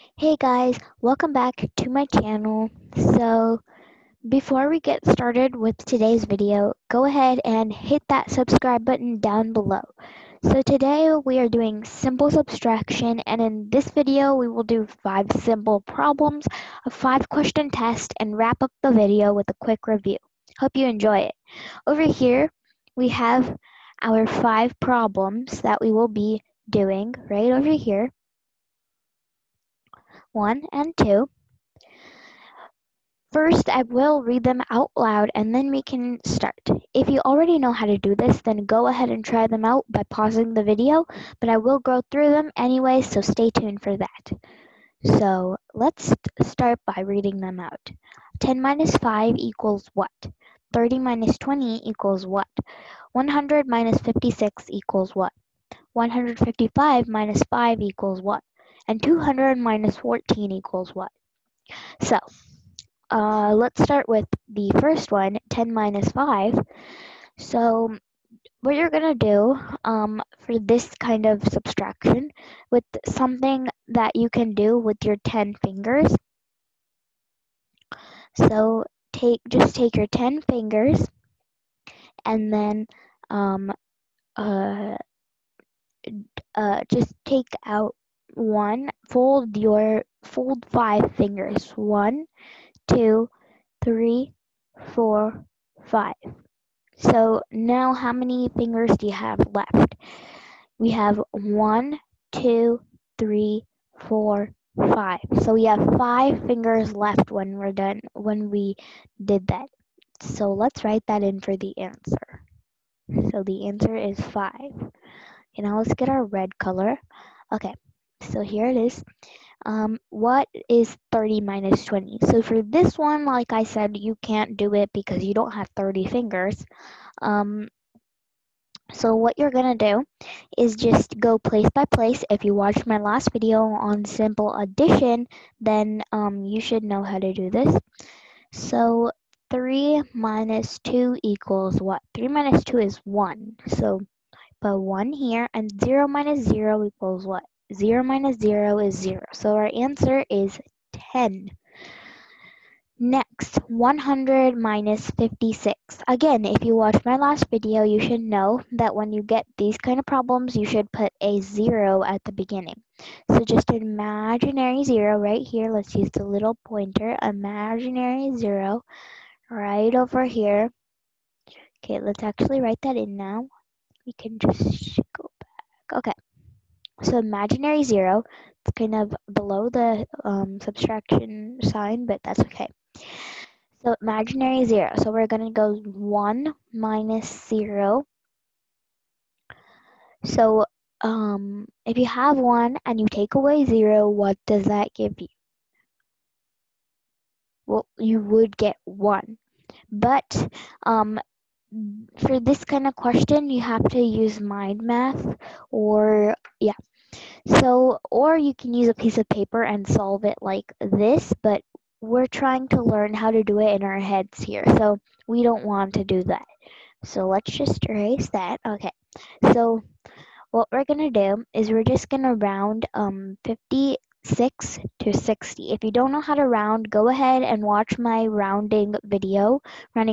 Hey guys, welcome back to my channel. So, before we get started with today's video, go ahead and hit that subscribe button down below. So today we are doing simple subtraction, and in this video we will do 5 simple problems, a 5-question test, and wrap up the video with a quick review. Hope you enjoy it. Over here we have our 5 problems that we will be doing right over here. 1 and 2. First, I will read them out loud and then we can start. If you already know how to do this, then go ahead and try them out by pausing the video, but I will go through them anyway, so stay tuned for that. So let's start by reading them out. 10 minus 5 equals what? 30 minus 20 equals what? 100 minus 56 equals what? 155 minus 5 equals what? And 200 minus 14 equals what? So, let's start with the first one, 10 minus 5. So what you're going to do for this kind of subtraction with something that you can do with your 10 fingers. So just take your 10 fingers and then uh, just take out one, fold 5 fingers. 1, 2, 3, 4, 5. So now how many fingers do you have left? We have 1, 2, 3, 4, 5. So we have 5 fingers left when we're done, when we did that. So let's write that in for the answer. So the answer is 5. Okay, now let's get our red color. Okay, so here it is. What is 30 minus 20? So for this one, like I said, you can't do it because you don't have 30 fingers. So what you're gonna do is just go place by place. If you watched my last video on simple addition, then you should know how to do this. So 3 minus 2 equals what? 3 minus 2 is 1. So put 1 here, and 0 minus 0 equals what? 0 minus 0 is 0. So our answer is 10. Next, 100 minus 56. Again, if you watched my last video, you should know that when you get these kind of problems, you should put a 0 at the beginning. So just an imaginary 0 right here. Let's use the little pointer, imaginary 0 right over here. Okay, let's actually write that in now. We can just go back. Okay, so imaginary 0. It's kind of below the subtraction sign, but that's okay. So imaginary 0. So we're going to go 1 minus 0. So if you have 1 and you take away 0, what does that give you? Well, you would get 1. But for this kind of question, you have to use mind math, or yeah. So, or you can use a piece of paper and solve it like this, but we're trying to learn how to do it in our heads here, so we don't want to do that. So let's just erase that. Okay, so what we're gonna do is we're just gonna round 56 to 60. If you don't know how to round, go ahead and watch my rounding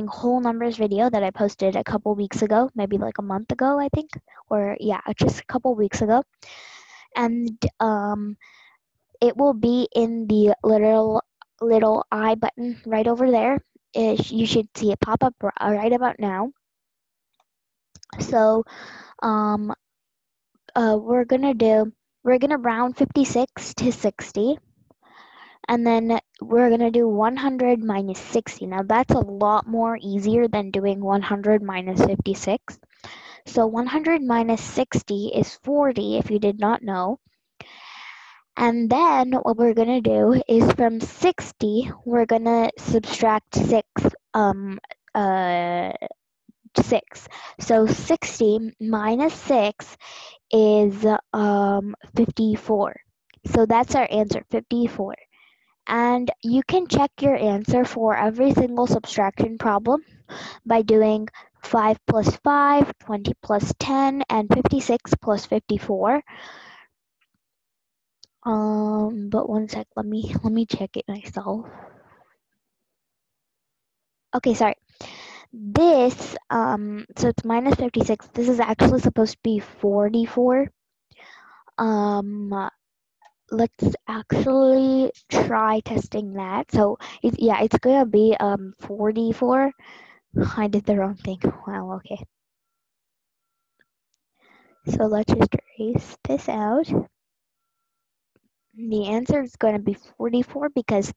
whole numbers video that I posted a couple weeks ago, maybe like a month ago, I think, or yeah, just a couple weeks ago. And it will be in the little I button right over there. You should see it pop up right about now. So we're gonna round 56 to 60, and then we're gonna do 100 minus 60. Now that's a lot more easier than doing 100 minus 56. So 100 minus 60 is 40, if you did not know. And then what we're gonna do is from 60, we're gonna subtract 6. 6. So 60 minus 6 is 54. So that's our answer, 54. And you can check your answer for every single subtraction problem by doing 5 plus 5, 20 plus 10, and 56 plus 54. But one sec, let me check it myself. Okay, sorry. This, so it's minus 56. This is actually supposed to be 44. Let's actually try testing that. So it's gonna be 44. I did the wrong thing. Wow, okay. So let's just erase this out. The answer is going to be 44 because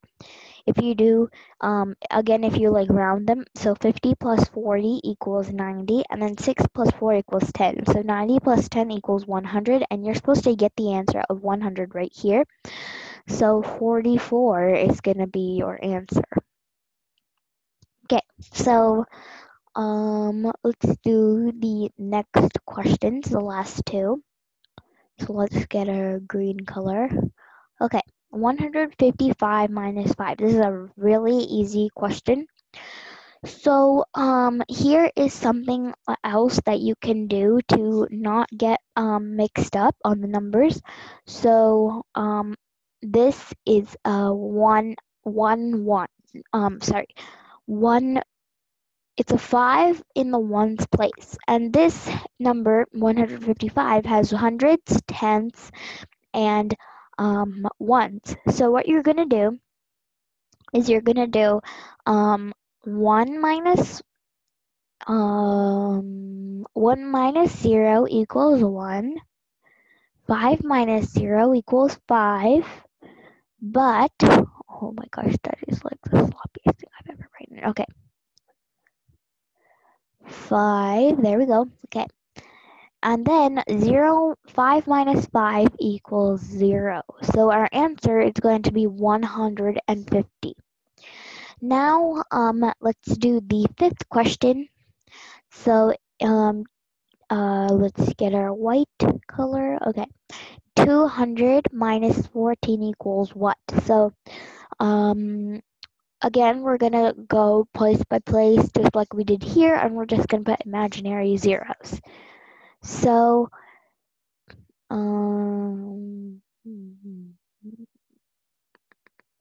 if you do, again, if you like round them, so 50 plus 40 equals 90, and then 6 plus 4 equals 10. So 90 plus 10 equals 100, and you're supposed to get the answer of 100 right here. So 44 is going to be your answer. Okay, so let's do the next questions, the last two. So let's get a green color. Okay, 155 minus 5. This is a really easy question. So here is something else that you can do to not get mixed up on the numbers. So this is a one. It's a 5 in the ones place, and this number 155 has hundreds, tenths, and ones. So what you're gonna do is you're gonna do 1 minus 0 equals 1. 5 minus 0 equals 5. But oh my gosh, that is like the sloppiest thing I've ever written. Okay. 5, there we go. Okay. And then 5 minus 5 equals 0. So our answer is going to be 150. Now, let's do the fifth question. So, let's get our white color. Okay. 200 minus 14 equals what? So, again, we're going to go place by place just like we did here, and we're just going to put imaginary zeros. So,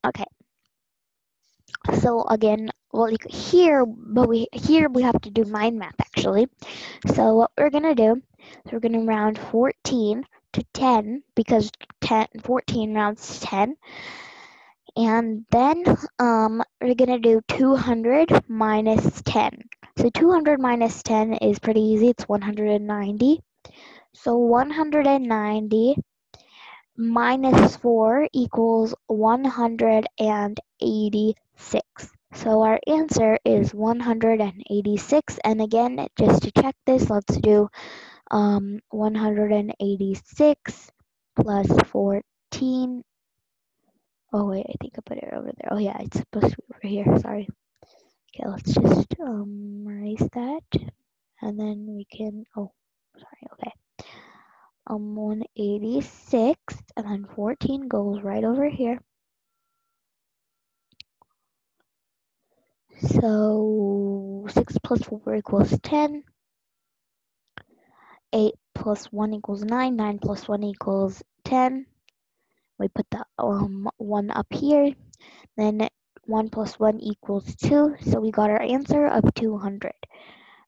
okay. So again, well, here we have to do mind math actually. So what we're gonna do is we're gonna round 14 to 10 because 14 rounds to 10, and then we're gonna do 200 minus 10. So 200 minus 10 is pretty easy. It's 190. So 190 minus 4 equals 186. So our answer is 186. And again, just to check this, let's do 186 plus 14. Oh wait, I think I put it over there. Oh yeah, it's supposed to be over here. Sorry. Okay, let's just erase that, and then we can. Oh, sorry. Okay. 186, and then 14 goes right over here. So 6 plus 4 equals 10. 8 plus 1 equals 9. 9 plus 1 equals 10. We put the 1 up here. Then 1 plus 1 equals 2. So we got our answer of 200.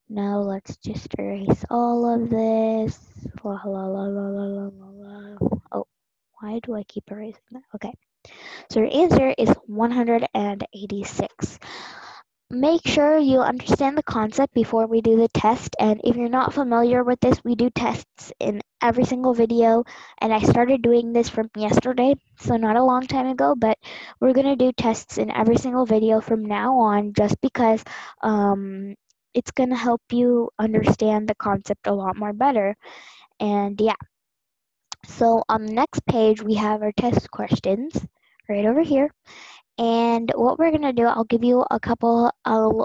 Now let's just erase all of this. La, la, la, la, la, la, la. Oh, why do I keep erasing that? Okay. So your answer is 186. Make sure you understand the concept before we do the test, and if you're not familiar with this, we do tests in every single video, and I started doing this from yesterday, so not a long time ago, but we're going to do tests in every single video from now on just because it's going to help you understand the concept a lot more better. And yeah, so on the next page we have our test questions right over here. And what we're gonna do, I'll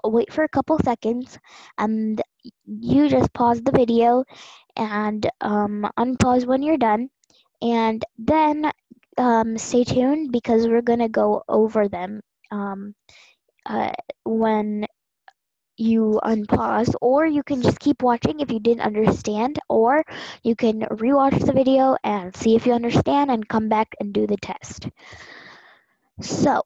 wait for a couple seconds, and you just pause the video and unpause when you're done, and then stay tuned because we're gonna go over them when you unpause, or you can just keep watching if you didn't understand, or you can rewatch the video and see if you understand and come back and do the test. So,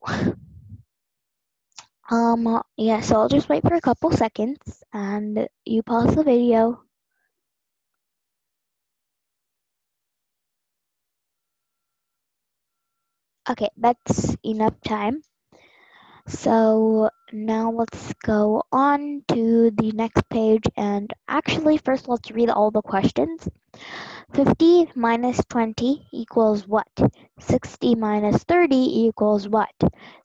yeah, so I'll just wait for a couple seconds and you pause the video. Okay, that's enough time. So now let's go on to the next page, and actually first let's read all the questions. 50 minus 20 equals what? 60 minus 30 equals what?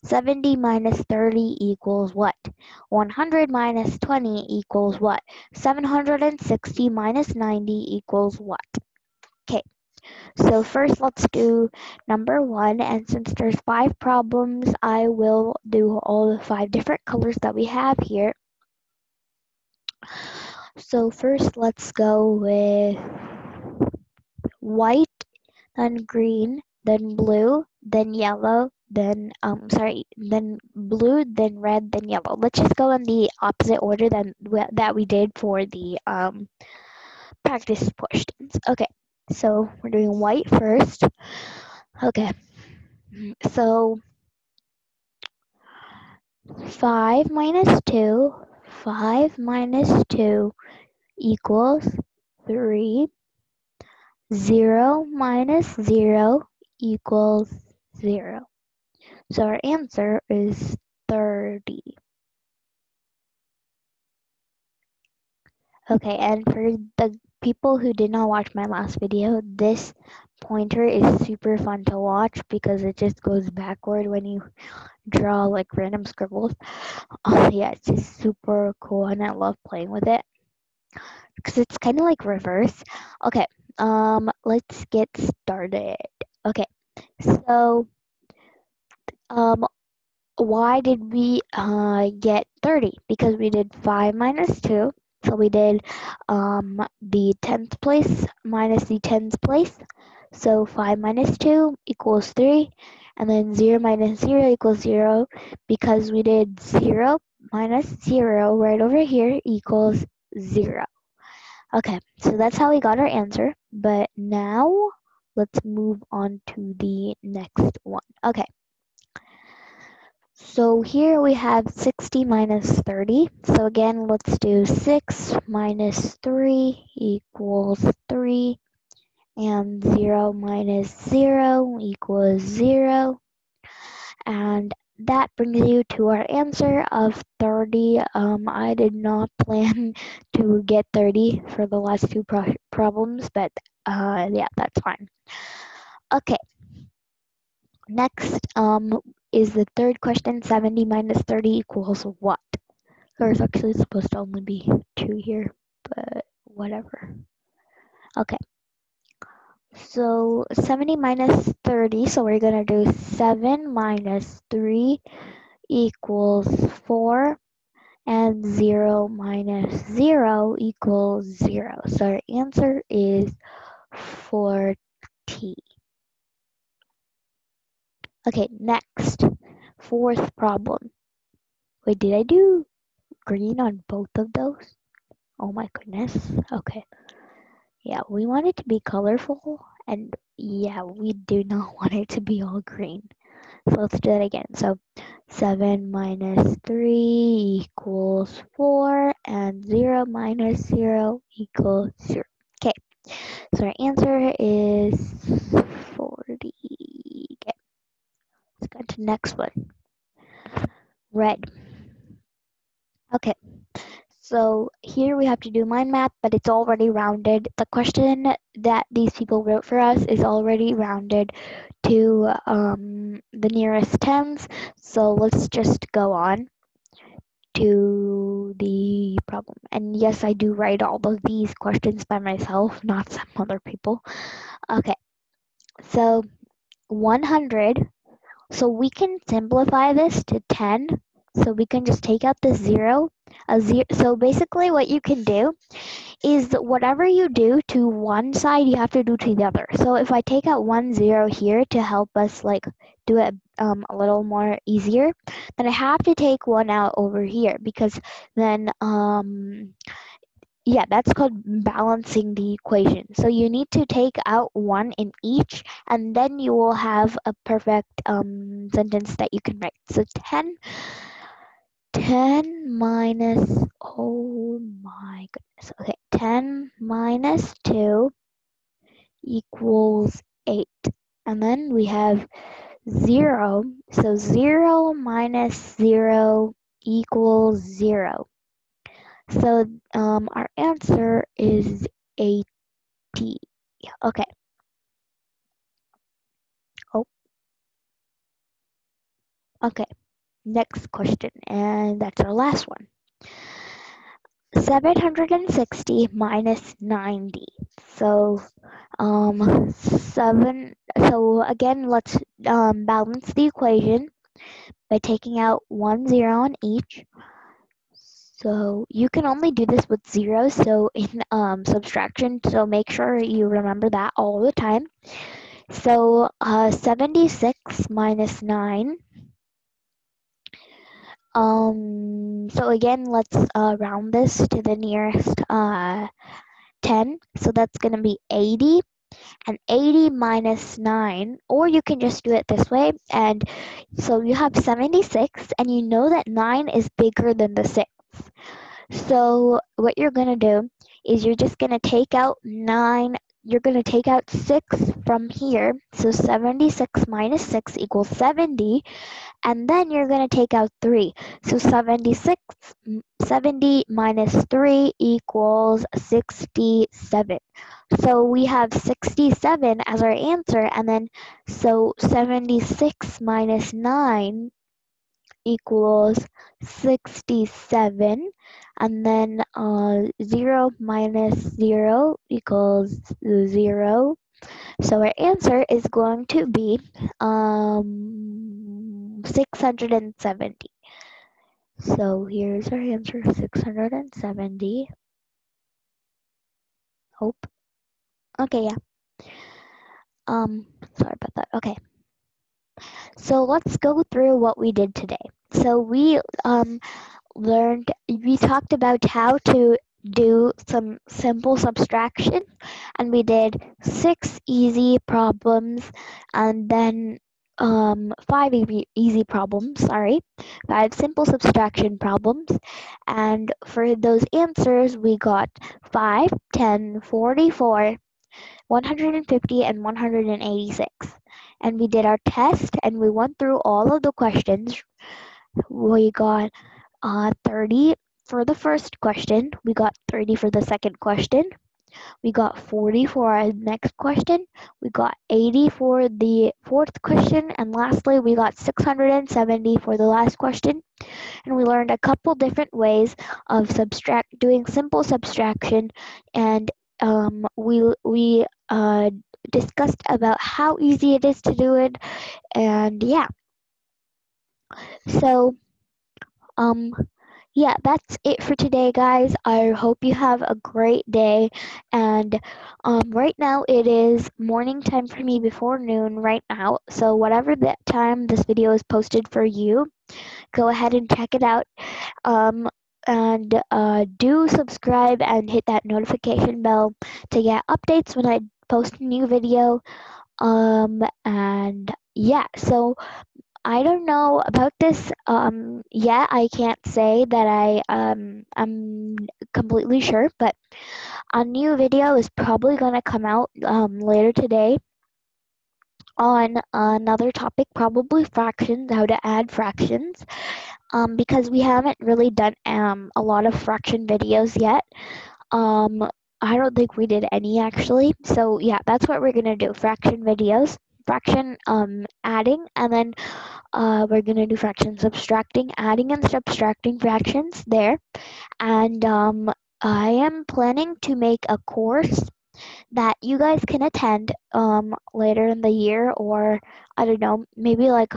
70 minus 30 equals what? 100 minus 20 equals what? 760 minus 90 equals what? Okay, so first let's do number 1, and since there's 5 problems, I will do all the 5 different colors that we have here. So first let's go with white, then green, then blue, then yellow, then then blue, then red, then yellow. Let's just go in the opposite order that we did for the practice questions. Okay, so we're doing white first. Okay, so 5 minus 2, 5 minus 2 equals 3. 0 minus 0 equals 0. So our answer is 30. Okay, and for the people who did not watch my last video, this pointer is super fun to watch because it just goes backward when you draw like random scribbles. Oh yeah, it's just super cool and I love playing with it because it's kind of like reverse. Okay, let's get started. Okay, so why did we get 30? Because we did 5 minus 2. So we did the 10th place minus the 10th place. So 5 minus 2 equals 3. And then 0 minus 0 equals 0. Because we did 0 minus 0 right over here equals 0. Okay, so that's how we got our answer. But now let's move on to the next one. Okay. So here we have 60 minus 30. So again, let's do 6 minus 3 equals 3. And 0 minus 0 equals 0. And that brings you to our answer of 30. I did not plan to get 30 for the last two problems, but yeah, that's fine. Okay. Next is the third question. 70 minus 30 equals what? There's actually supposed to only be 2 here, but whatever. Okay. So 70 minus 30, so we're going to do 7 minus 3 equals 4, and 0 minus 0 equals 0. So our answer is 40. Okay, next, fourth problem. Wait, did I do green on both of those? Oh my goodness. Okay. Yeah, we want it to be colorful, and yeah, we do not want it to be all green. So let's do that again. So 7 minus 3 equals 4, and 0 minus 0 equals 0. Okay, so our answer is 40. Okay, let's go to the next one. Red. Okay, so here we have to do mind math, but it's already rounded. The question that these people wrote for us is already rounded to the nearest tens. So let's just go on to the problem. And yes, I do write all of these questions by myself, not some other people. Okay, so 100. So we can simplify this to 10. So we can just take out the 0. So basically what you can do is whatever you do to one side, you have to do to the other. So if I take out 1 0 here to help us like do it a little more easier, then I have to take one out over here, because then yeah, that's called balancing the equation. So you need to take out one in each, and then you will have a perfect sentence that you can write. So 10 minus, oh my goodness, okay, 10 minus 2 equals 8. And then we have 0, so 0 minus 0 equals 0. So our answer is 80. Okay. Oh, okay. Next question, and that's our last one. 760 minus 90. So so again, let's balance the equation by taking out 1 0 on each. So you can only do this with zeros, so in subtraction, so make sure you remember that all the time. So 76 minus 9. So again, let's round this to the nearest 10. So that's going to be 80. And 80 minus 9, or you can just do it this way. And so you have 76, and you know that 9 is bigger than the 6. So what you're going to do is you're just going to take out 9. You're going to take out 6 from here. So 76 minus 6 equals 70. And then you're going to take out 3. So 70 minus 3 equals 67. So we have 67 as our answer, and then so 76 minus 9 equals 67, and then 0 minus 0 equals 0. So our answer is going to be 670. So here's our answer, 670. Hope. Okay, yeah. Sorry about that. Okay. So let's go through what we did today. So we talked about how to do some simple subtraction, and we did 6 easy problems, and then 5 easy problems, 5 simple subtraction problems, and for those answers we got 5, 10, 44, 150, and 186. And we did our test, and we went through all of the questions. We got 30 for the first question. We got 30 for the second question. We got 40 for our next question. We got 80 for the fourth question. And lastly, we got 670 for the last question. And we learned a couple different ways of doing simple subtraction. And we discussed about how easy it is to do it. And yeah. So yeah, that's it for today, guys. I hope you have a great day. And right now it is morning time for me, before noon right now. So whatever that time this video is posted for you, go ahead and check it out. And do subscribe and hit that notification bell to get updates when I post a new video. And yeah, so I don't know about this yet. I can't say that I'm completely sure, but a new video is probably gonna come out later today on another topic, probably fractions, how to add fractions, because we haven't really done a lot of fraction videos yet. I don't think we did any actually. So yeah, that's what we're gonna do, fraction videos, fraction adding, and then we're gonna do fraction subtracting, adding and subtracting fractions there. And I am planning to make a course that you guys can attend later in the year, or I don't know, maybe like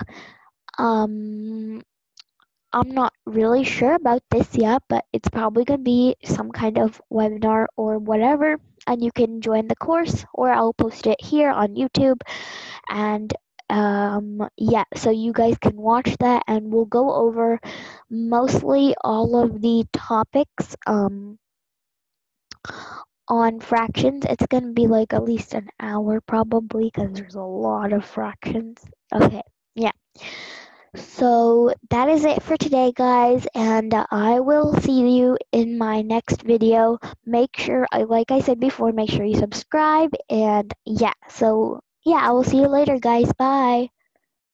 I'm not really sure about this yet, but it's probably gonna be some kind of webinar or whatever, and you can join the course, or I'll post it here on YouTube. And Yeah, so you guys can watch that, and we'll go over mostly all of the topics on fractions. It's gonna be like at least an hour probably because there's a lot of fractions. Okay, yeah. So that is it for today, guys, and I will see you in my next video. Make sure, like I said before, make sure you subscribe, and yeah, so yeah, I will see you later, guys. Bye.